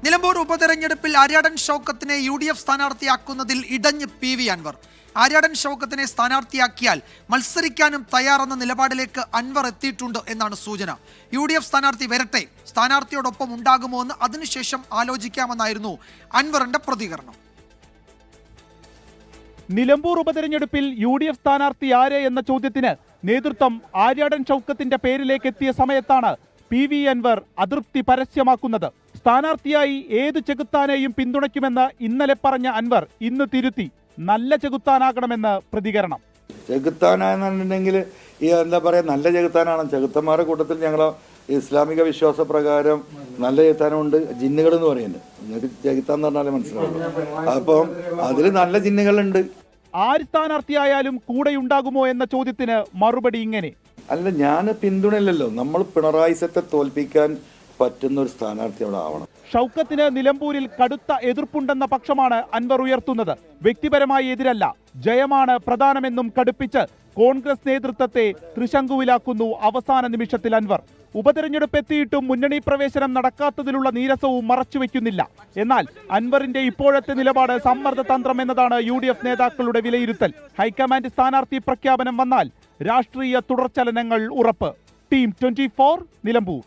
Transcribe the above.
നിലമ്പൂർ ഉപതെരഞ്ഞെടുപ്പിൽ Aryadan ഷൗക്കത്തിനെ UDF സ്ഥാനാർത്ഥിയാക്കുന്നതിൽ ഇടഞ്ഞ് PV Anwar. Aryadan ഷൗക്കത്തിനെ സ്ഥാനാർത്ഥിയാക്കിയാൽ മത്സരിക്കാനും തയ്യാറെന്ന നിലപാടിലേക്ക് അൻവർ എത്തിയിട്ടുണ്ട് എന്നാണ് സൂചന. UDF സ്ഥാനാർത്ഥി വരട്ടെ, സ്ഥാനാർത്ഥിയോടൊപ്പം ഉണ്ടാകുമോ എന്ന് അതിനുശേഷം ആലോചിക്കാമെന്നായിരുന്നു അൻവറിന്റെ പ്രതികരണം. നിലമ്പൂർ ഉപതെരഞ്ഞെടുപ്പിൽ UDF സ്ഥാനാർത്ഥി ആരെ എന്ന ചോദ്യത്തിന് നേതൃത്വം ആര്യാടൻ ഷൗക്കത്തിന്റെ പേരിലേക്ക് എത്തിയ സമയത്താണ് PV അൻവർ അതൃപ്തി പരസ്യമാക്കുന്നത്. സ്ഥാനാർത്ഥിയായി ഏത് ചെകുത്താനെയും പിന്തുണയ്ക്കുമെന്ന് ഇന്നലെ പറഞ്ഞ അൻവർ ഇന്ന് തിരുത്തി, നല്ല ചെകുത്താനാകണമെന്ന് പ്രതികരണം. ചെകുത്താനെന്നുണ്ടെങ്കിൽ എന്താ പറയുക, നല്ല ചെകുത്താനാണ്. ചെകുത്തന്മാരുടെ കൂട്ടത്തിൽ ഞങ്ങൾ ഇസ്ലാമിക വിശ്വാസ പ്രകാരം നല്ല ചെകുത്താനുണ്ട്, ജിന്നുകൾ എന്ന് പറയുന്നത്. നിങ്ങൾക്ക് ചെകുത്താന്ന് പറഞ്ഞാലേ മനസ്സിലാവുള്ളൂ. അപ്പം അതിൽ നല്ല ജിന്നുകളുണ്ട്. ആര് സ്ഥാനാർത്ഥിയായാലും കൂടെയുണ്ടാകുമോ എന്ന ചോദ്യത്തിന് മറുപടി ഇങ്ങനെ: അല്ല, ഞാൻ പിന്തുണയില്ലല്ലോ. നമ്മൾ പിണറായി സത്തെ തോൽപ്പിക്കാൻ പറ്റുന്ന ഒരു സ്ഥാനാർത്ഥി അവിടെ ആവണം. ഷൗക്കത്തിന് നിലമ്പൂരിൽ കടുത്ത എതിർപ്പുണ്ടെന്ന പക്ഷമാണ് അൻവർ ഉയർത്തുന്നത്. വ്യക്തിപരമായി എതിരല്ല, ജയമാണ് പ്രധാനമെന്നും കടുപ്പിച്ച് കോൺഗ്രസ് നേതൃത്വത്തെ ത്രിശങ്കുവിലാക്കുന്നു അവസാന നിമിഷത്തിൽ അൻവർ. ഉപതെരഞ്ഞെടുപ്പ് എത്തിയിട്ടും മുന്നണി പ്രവേശനം നടക്കാത്തതിലുള്ള നീരസവും മറച്ചുവെക്കുന്നില്ല. എന്നാൽ അൻവറിന്റെ ഇപ്പോഴത്തെ നിലപാട് സമ്മർദ്ദ തന്ത്രം എന്നതാണ് UDF നേതാക്കളുടെ വിലയിരുത്തൽ. ഹൈക്കമാൻഡ് സ്ഥാനാർത്ഥി പ്രഖ്യാപനം വന്നാൽ രാഷ്ട്രീയ തുടർചലനങ്ങൾ ഉറപ്പ്. ടീം 24 നിലമ്പൂർ.